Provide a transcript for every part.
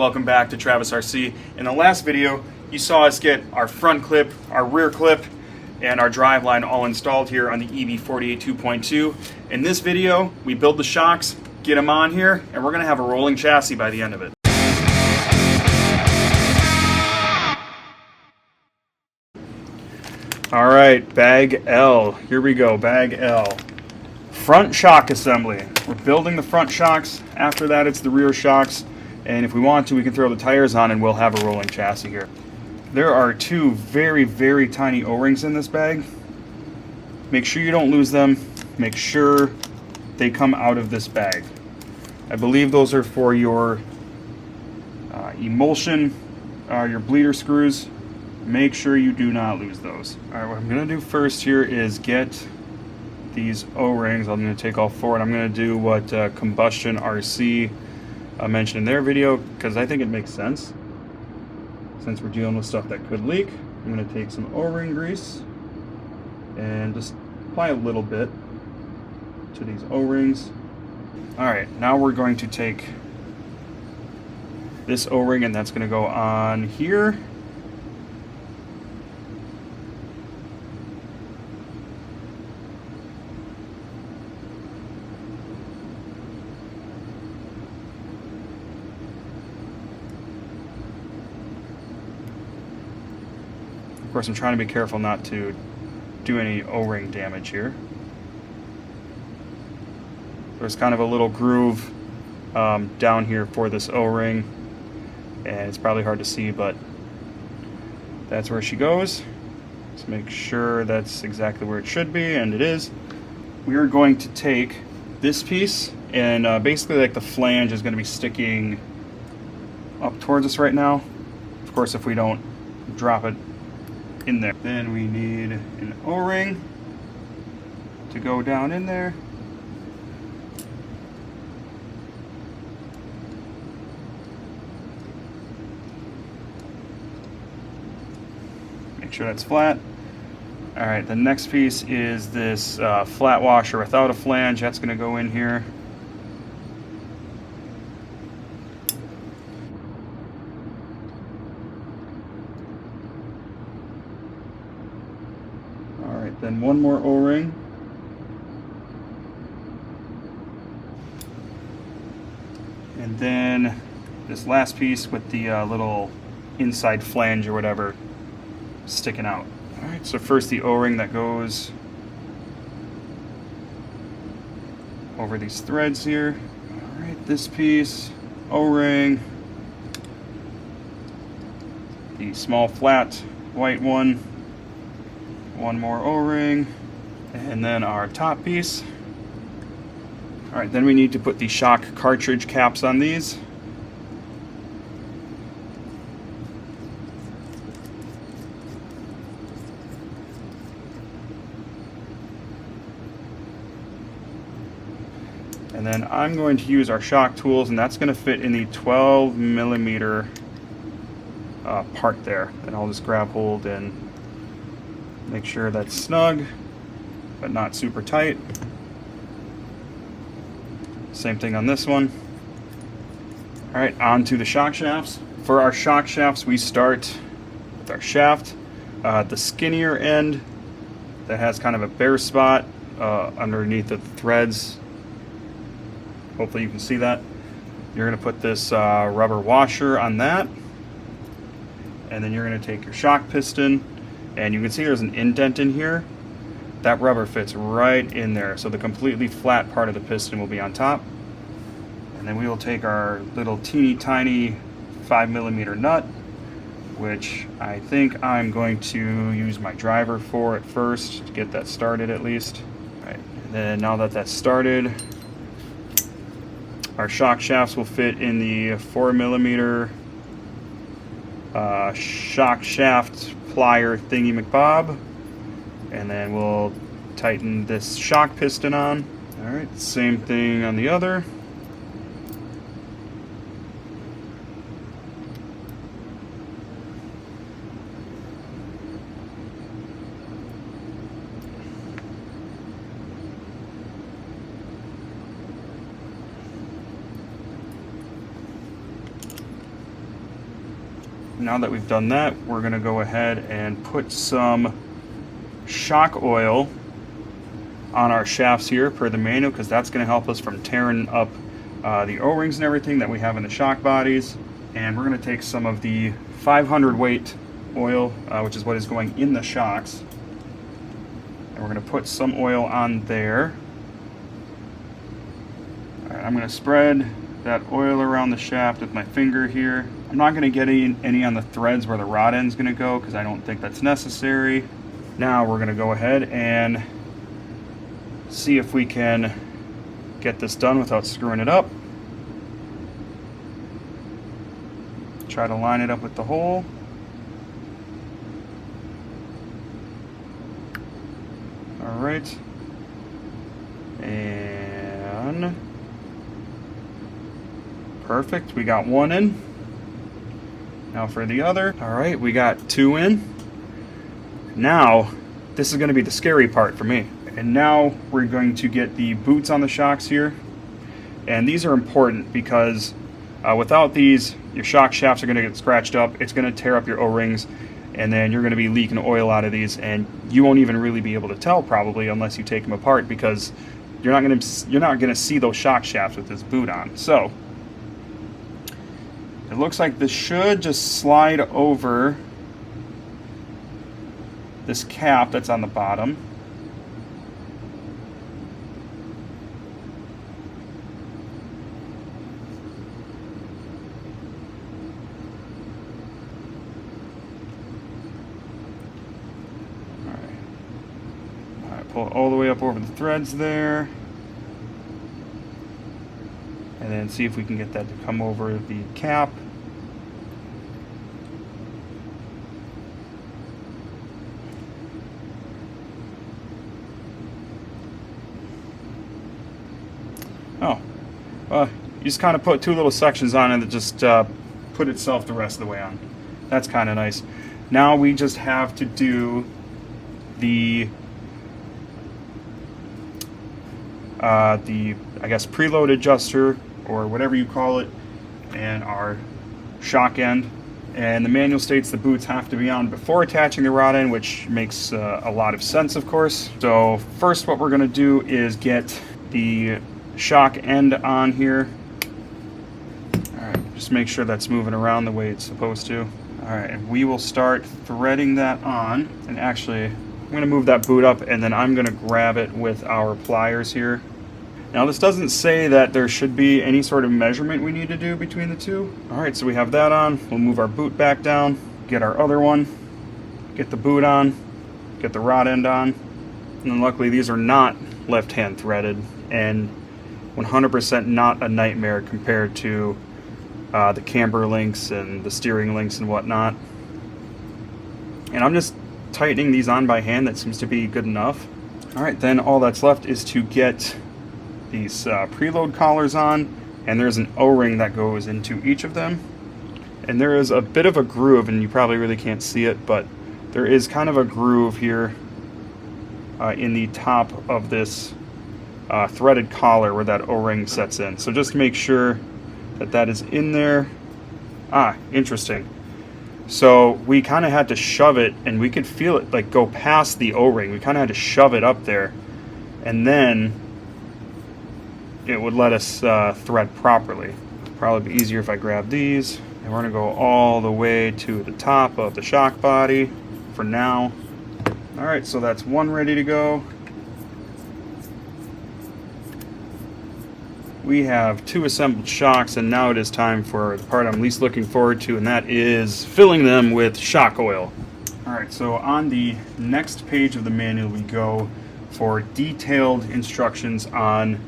Welcome back to Travis RC. In the last video, you saw us get our front clip, our rear clip, and our driveline all installed here on the EB48 2.2. In this video, we build the shocks, get them on here, and we're going to have a rolling chassis by the end of it. All right, bag L. Here we go, bag L. Front shock assembly. We're building the front shocks. After that, it's the rear shocks. And if we want to, we can throw the tires on and we'll have a rolling chassis here. There are two very, very tiny O-rings in this bag. Make sure you don't lose them. Make sure they come out of this bag. I believe those are for your emulsion, your bleeder screws. Make sure you do not lose those. All right, what I'm going to do first here is get these O-rings. I'm going to take all four and I'm going to do what Combustion RC mentioned in their video, because I think it makes sense. Since we're dealing with stuff that could leak, I'm going to take some O-ring grease and just apply a little bit to these O-rings. Alright, now we're going to take this O-ring and that's going to go on here. Of course, I'm trying to be careful not to do any O-ring damage here. There's kind of a little groove down here for this O-ring, and it's probably hard to see, but that's where she goes. Let's make sure that's exactly where it should be, and it is. We are going to take this piece, and basically like the flange is going to be sticking up towards us right now. Of course, if we don't drop it in there. Then we need an O-ring to go down in there. Make sure that's flat. Alright, the next piece is this flat washer without a flange. That's going to go in here. Then one more O-ring. And then this last piece with the little inside flange or whatever sticking out. Alright, so first the O-ring that goes over these threads here. Alright, this piece, O-ring, the small flat white one. One more O-ring, and then our top piece. Alright, then we need to put the shock cartridge caps on these. And then I'm going to use our shock tools, and that's going to fit in the 12 millimeter part there. And I'll just grab hold and make sure that's snug, but not super tight. Same thing on this one. Alright, on to the shock shafts. For our shock shafts, we start with our shaft. The skinnier end that has kind of a bare spot underneath the threads. Hopefully you can see that. You're going to put this rubber washer on that. And then you're going to take your shock piston. And you can see there's an indent in here. That rubber fits right in there. So the completely flat part of the piston will be on top. And then we will take our little teeny tiny 5 millimeter nut, which I think I'm going to use my driver for at first to get that started at least. All right. And then now that that's started, our shock shafts will fit in the 4 millimeter shock shaft plier thingy McBob, and then we'll tighten this shock piston on. Alright, same thing on the other. now that we've done that, we're going to go ahead and put some shock oil on our shafts here per the manual, because that's going to help us from tearing up the O-rings and everything that we have in the shock bodies. And we're going to take some of the 500 weight oil, which is what is going in the shocks, and we're going to put some oil on there. All right, I'm going to spread that oil around the shaft with my finger here. I'm not going to get any on the threads where the rod end's going to go, because I don't think that's necessary. Now we're going to go ahead and see if we can get this done without screwing it up. Try to line it up with the hole. All right. And perfect, we got one in. Now for the other. All right, we got two in. Now, this is going to be the scary part for me. And now we're going to get the boots on the shocks here. And these are important because without these, your shock shafts are going to get scratched up. It's going to tear up your O-rings, and then you're going to be leaking oil out of these, and you won't even really be able to tell probably unless you take them apart, because you're not going to see those shock shafts with this boot on. So it looks like this should just slide over this cap that's on the bottom. Pull it all the way up over the threads there, and then see if we can get that to come over the cap. Oh, you just kind of put two little sections on it that just put itself the rest of the way on. That's kind of nice. Now we just have to do the I guess preload adjuster, or whatever you call it, and our shock end. And the manual states the boots have to be on before attaching the rod end, which makes a lot of sense, of course. So first what we're going to do is get the shock end on here. Alright, just make sure that's moving around the way it's supposed to. Alright, and we will start threading that on. And actually, I'm going to move that boot up, and then I'm going to grab it with our pliers here. Now this doesn't say that there should be any sort of measurement we need to do between the two. Alright, so we have that on. We'll move our boot back down, get our other one, get the boot on, get the rod end on. And then luckily these are not left-hand threaded, and 100% not a nightmare compared to the camber links and the steering links and whatnot. And I'm just tightening these on by hand. That seems to be good enough. Alright, then all that's left is to get these preload collars on, and there's an O-ring that goes into each of them. And there is a bit of a groove, and you probably really can't see it, but there is kind of a groove here in the top of this threaded collar where that O-ring sets in. So just make sure that that is in there. Ah, interesting. So we kind of had to shove it, and we could feel it like go past the O-ring. We kind of had to shove it up there, and then it would let us thread properly. Probably be easier if I grab these, and we're going to go all the way to the top of the shock body for now. Alright, so that's one ready to go. We have two assembled shocks, and now it is time for the part I'm least looking forward to, and that is filling them with shock oil. Alright, so on the next page of the manual we go for detailed instructions on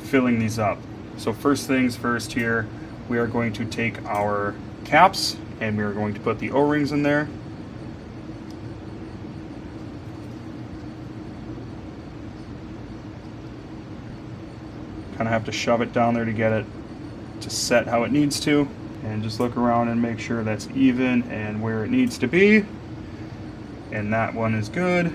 filling these up. So first things first here, we are going to take our caps and we are going to put the O-rings in there. Kind of have to shove it down there to get it to set how it needs to, and just look around and make sure that's even and where it needs to be. And that one is good.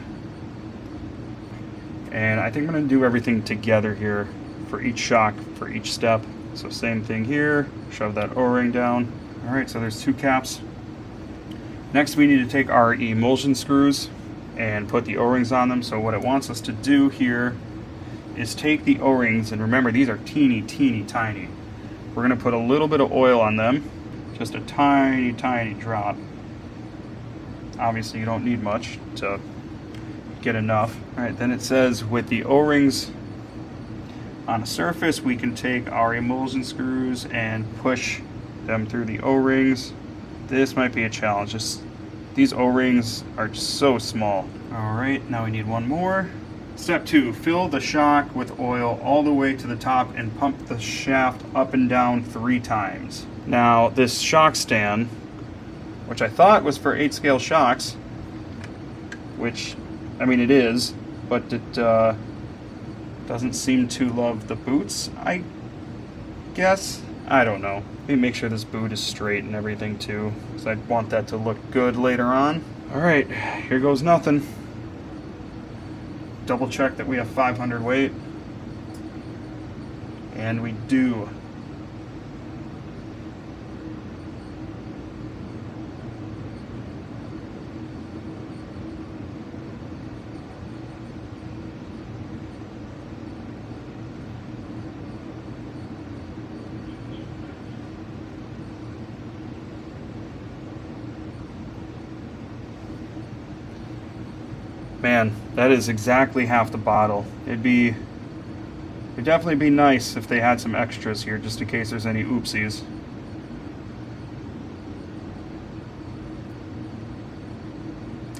And I think I'm going to do everything together here for each shock, for each step. So same thing here, shove that O-ring down. Alright, so there's two caps Next we need to take our emulsion screws and put the O-rings on them. So what it wants us to do here is take the O-rings, and remember these are teeny tiny. We're going to put a little bit of oil on them, just a tiny drop. Obviously you don't need much to get enough. Alright, then it says with the O-rings on a surface, we can take our emulsion screws and push them through the O-rings. This might be a challenge. These O-rings are just so small. Alright, now we need one more. Step 2, fill the shock with oil all the way to the top and pump the shaft up and down 3 times. Now this shock stand, which I thought was for 8 scale shocks, which, I mean it is, but it doesn't seem to love the boots, I guess. I don't know. Let me make sure this boot is straight and everything too, because I want that to look good later on. Alright, here goes nothing. Double check that we have 500 weight. And we do. Man, that is exactly half the bottle. It'd definitely be nice if they had some extras here, just in case there's any oopsies.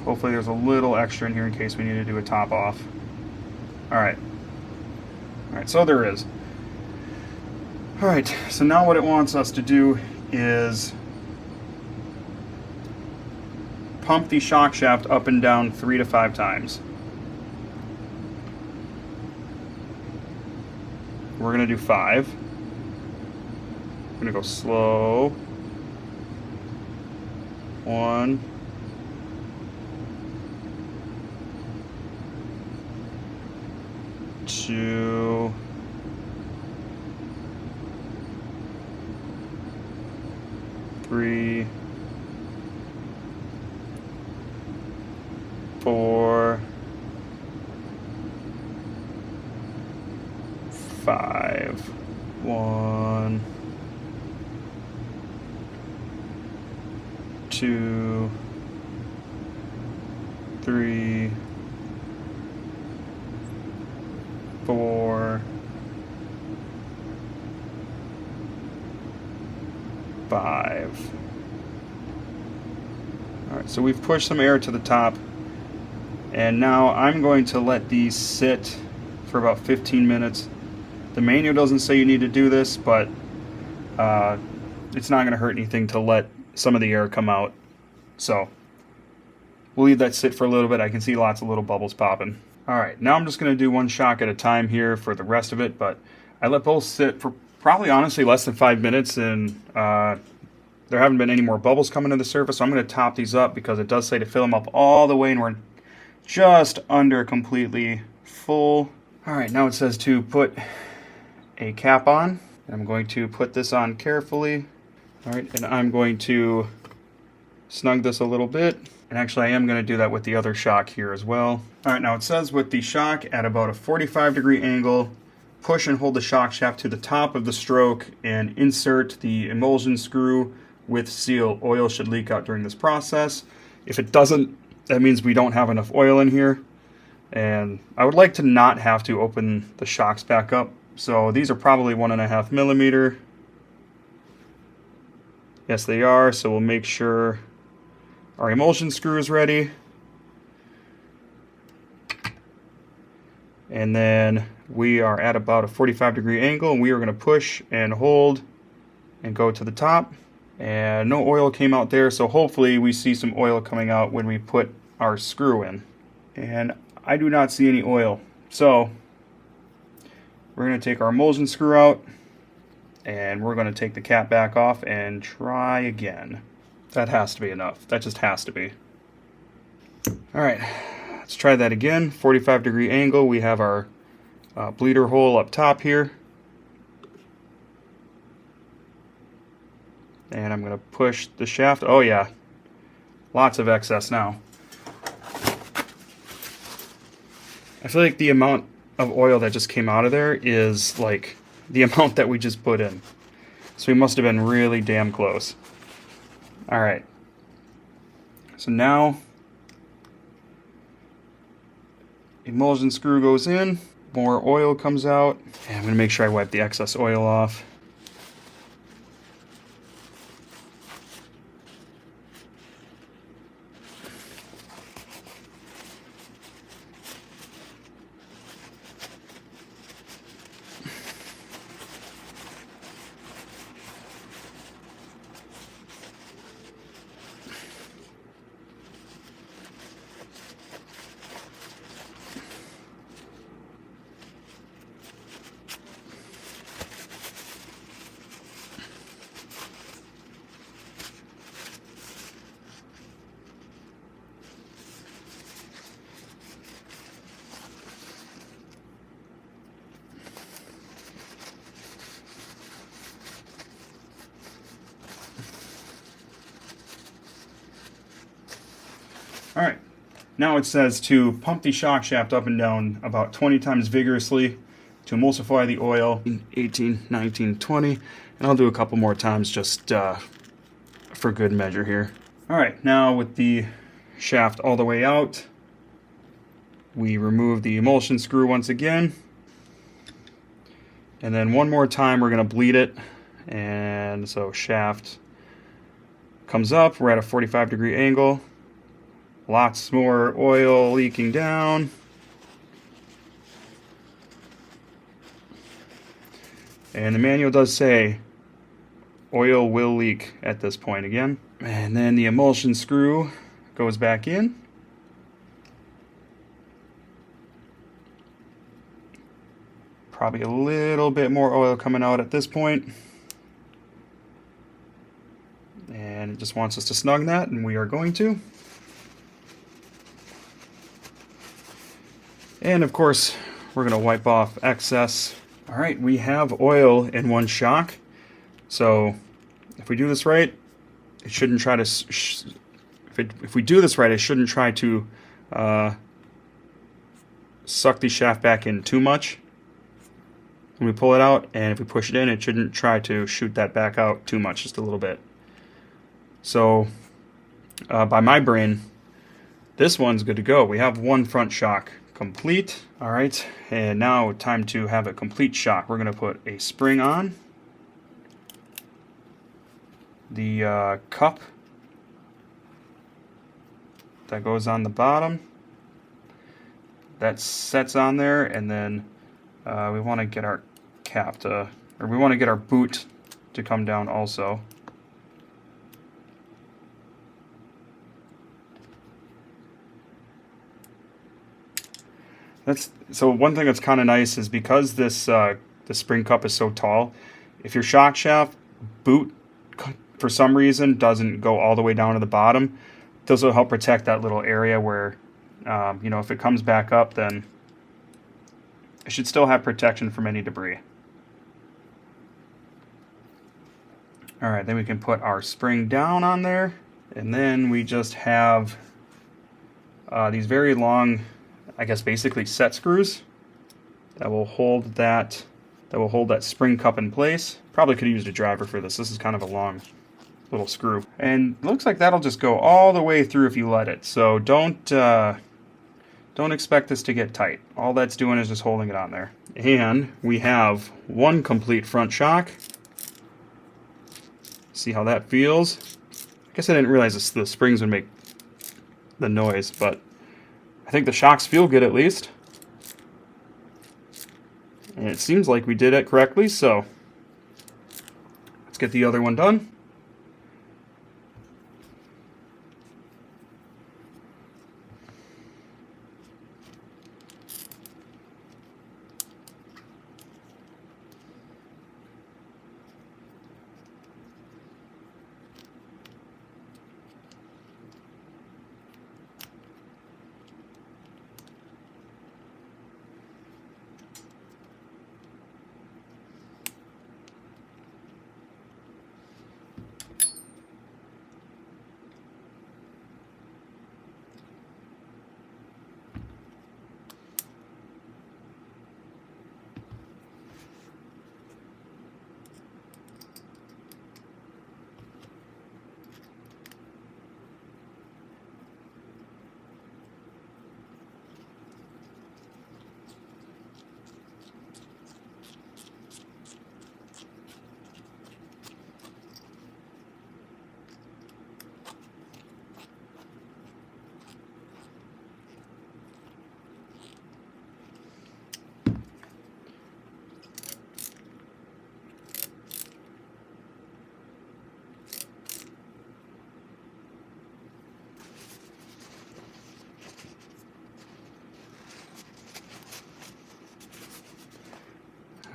Hopefully there's a little extra in here in case we need to do a top off. Alright, so there is. Alright, so now what it wants us to do is pump the shock shaft up and down 3 to 5 times. We're going to do 5. We're going to go slow. 1. 2. 3. 4, 5. 1, 2, 3, 4, 5. Alright, so we've pushed some air to the top. And now I'm going to let these sit for about 15 minutes. The manual doesn't say you need to do this, but it's not going to hurt anything to let some of the air come out. So we'll leave that sit for a little bit. I can see lots of little bubbles popping. Alright, now I'm just going to do one shock at a time here for the rest of it, but I let both sit for probably honestly less than 5 minutes, and there haven't been any more bubbles coming to the surface, so I'm going to top these up because it does say to fill them up all the way, and we're just under completely full. Alright, now it says to put a cap on. I'm going to put this on carefully. Alright, and I'm going to snug this a little bit. And actually I am going to do that with the other shock here as well. Alright, now it says with the shock at about a 45-degree angle, push and hold the shock shaft to the top of the stroke and insert the emulsion screw with seal. Oil should leak out during this process. If it doesn't, that means we don't have enough oil in here, and I would like to not have to open the shocks back up. So these are probably 1.5 millimeter. Yes, they are. So we'll make sure our emulsion screw is ready, and then we are at about a 45-degree angle, and we are going to push and hold and go to the top. And no oil came out there, so hopefully we see some oil coming out when we put our screw in. And I do not see any oil. So we're going to take our emulsion screw out, and we're going to take the cap back off and try again. That has to be enough. That just has to be. Alright, let's try that again. 45-degree angle. We have our bleeder hole up top here. And I'm going to push the shaft. Oh yeah, Lots of excess now. I feel like the amount of oil that just came out of there is like the amount that we just put in. So we must have been really damn close. All right. So now emulsion screw goes in, more oil comes out, and I'm going to make sure I wipe the excess oil off. All right, now it says to pump the shock shaft up and down about 20 times vigorously to emulsify the oil. 18, 19, 20, and I'll do a couple more times just for good measure here. All right, now with the shaft all the way out, we remove the emulsion screw once again. And then one more time we're gonna bleed it. And so shaft comes up, we're at a 45-degree angle. Lots more oil leaking down. And the manual does say oil will leak at this point again. And then the emulsion screw goes back in. Probably a little bit more oil coming out at this point. And it just wants us to snug that, and we are going to. And of course, we're going to wipe off excess. All right, we have oil in one shock. So if we do this right, it shouldn't try to, if we do this right, it shouldn't try to suck the shaft back in too much when we pull it out. And if we push it in, it shouldn't try to shoot that back out too much, just a little bit. So by my brain, this one's good to go. We have one front shock complete. All right, and now time to have a complete shock. We're going to put a spring on. The cup that goes on the bottom, that sets on there, and then we want to get our cap to, or we want to get our boot to come down also. So one thing that's kind of nice is because this the spring cup is so tall, if your shock shaft boot for some reason doesn't go all the way down to the bottom, this will help protect that little area where you know, if it comes back up, then it should still have protection from any debris. All right, then we can put our spring down on there, and then we just have these very long, I guess basically set screws that will hold that spring cup in place. Probably could have used a driver for this. This is kind of a long little screw, and it looks like that'll just go all the way through if you let it. So don't expect this to get tight. All that's doing is just holding it on there. And we have one complete front shock. See how that feels? I guess I didn't realize the springs would make the noise, but I think the shocks feel good at least. And it seems like we did it correctly, so let's get the other one done.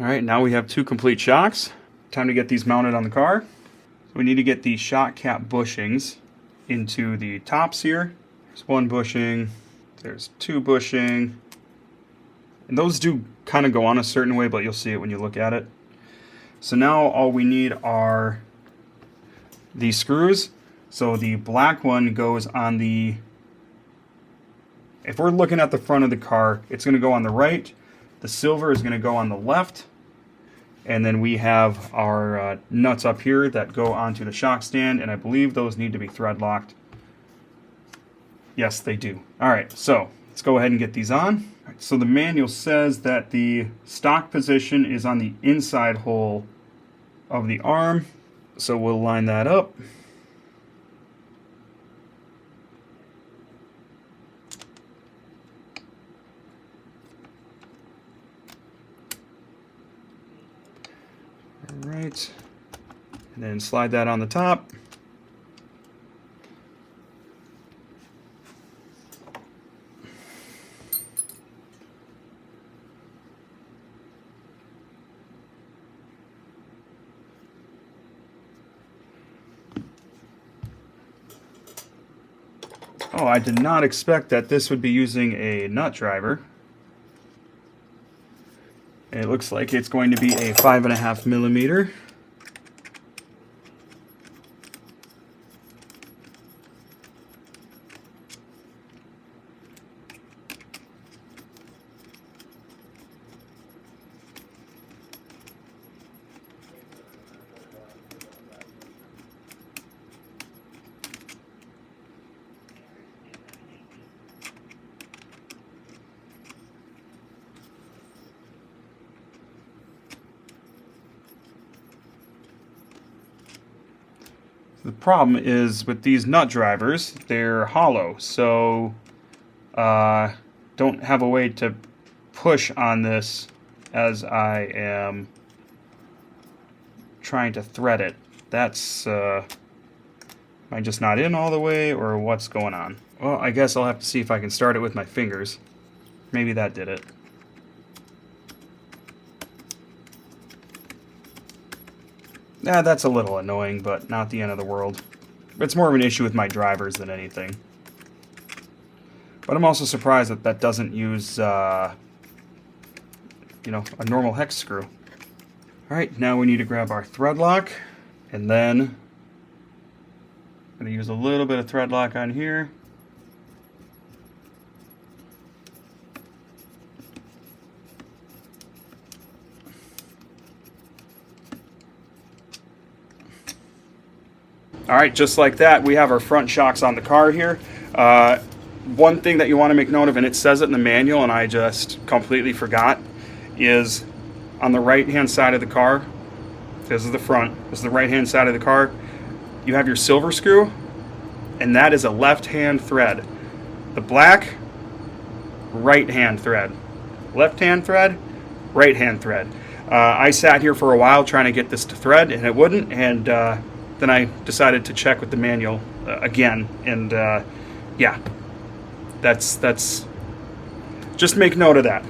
All right, now we have 2 complete shocks. Time to get these mounted on the car. So we need to get the shock cap bushings into the tops here. There's 1 bushing, there's 2 bushing. And those do kind of go on a certain way, but you'll see it when you look at it. So now all we need are these screws. So the black one goes on the, if we're looking at the front of the car, it's going to go on the right. The silver is going to go on the left. And then we have our nuts up here that go onto the shock stand, and I believe those need to be thread locked. Yes, they do. All right, so let's go ahead and get these on. All right, so the manual says that the stock position is on the inside hole of the arm. So we'll line that up. All right, and then slide that on the top. Oh, I did not expect that this would be using a nut driver. It looks like it's going to be a 5.5 millimeter. The problem is with these nut drivers, they're hollow, so don't have a way to push on this as I am trying to thread it. That's, am I just not in all the way, or what's going on? Well, I guess I'll have to see if I can start it with my fingers. Maybe that did it. Yeah, that's a little annoying, but not the end of the world. It's more of an issue with my drivers than anything. But I'm also surprised that that doesn't use, you know, a normal hex screw. Alright, now we need to grab our thread lock, and then I'm going to use a little bit of thread lock on here. Alright, just like that, we have our front shocks on the car here. One thing that you want to make note of, and it says it in the manual and I just completely forgot, is on the right hand side of the car, this is the front, this is the right hand side of the car, you have your silver screw, and that is a left hand thread. The black, right hand thread. Left hand thread, right hand thread. I sat here for a while trying to get this to thread and it wouldn't, and then I decided to check with the manual again, and yeah, that's just make note of that.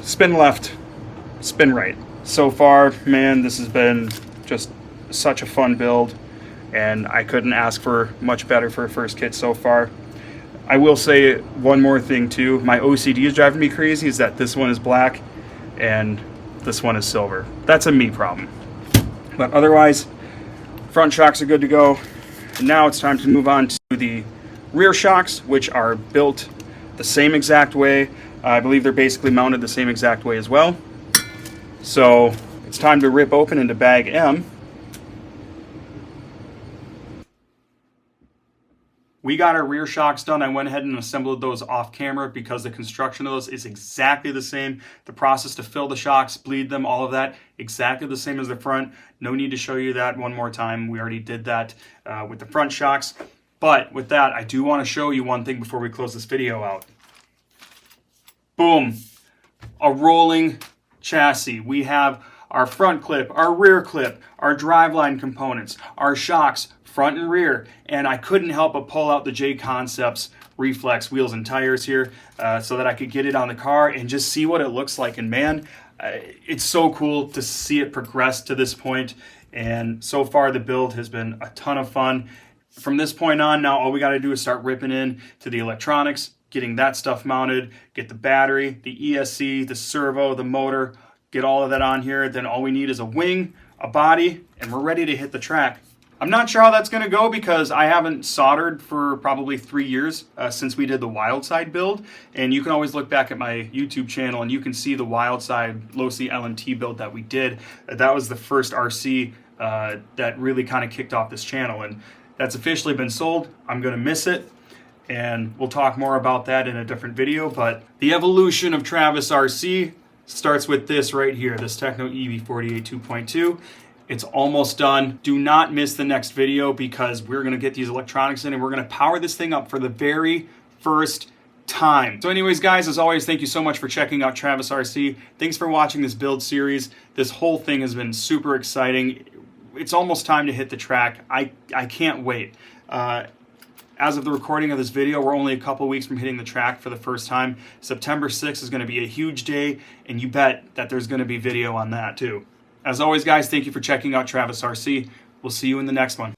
Spin left, spin right. So far, man, this has been just such a fun build, and I couldn't ask for much better for a first kit so far. I will say one more thing too. My OCD is driving me crazy, is that this one is black and this one is silver. That's a me problem. But otherwise, front shocks are good to go. And now it's time to move on to the rear shocks, which are built the same exact way. I believe they're basically mounted the same exact way as well. So it's time to rip open into bag M. We got our rear shocks done. I went ahead and assembled those off camera because the construction of those is exactly the same. The process to fill the shocks, bleed them, all of that, exactly the same as the front. No need to show you that one more time. We already did that with the front shocks. But with that, I do want to show you one thing before we close this video out. Boom. A rolling chassis. We have our front clip, our rear clip, our driveline components, our shocks, front and rear, and I couldn't help but pull out the J Concepts Reflex wheels and tires here so that I could get it on the car and just see what it looks like. And man, It's so cool to see it progress to this point, and so far the build has been a ton of fun. From this point on, now all we got to do is start ripping in to the electronics, getting that stuff mounted, get the battery, the ESC, the servo, the motor, get all of that on here. Then all we need is a wing, a body, and we're ready to hit the track. I'm not sure how that's going to go because I haven't soldered for probably 3 years since we did the Wildside build. And you can always look back at my YouTube channel and you can see the Wildside low C LNT build that we did. That was the first RC that really kind of kicked off this channel. And that's officially been sold. I'm going to miss it. And we'll talk more about that in a different video. But the evolution of Travis RC starts with this right here, this Tekno EB48 2.2. It's almost done. Do not miss the next video because we're gonna get these electronics in and we're gonna power this thing up for the very first time. So anyways, guys, as always, thank you so much for checking out Travis RC. Thanks for watching this build series. This whole thing has been super exciting. It's almost time to hit the track. I can't wait. As of the recording of this video, we're only a couple weeks from hitting the track for the first time. September 6th is gonna be a huge day, and you bet that there's gonna be video on that too. As always, guys, thank you for checking out Travis RC. We'll see you in the next one.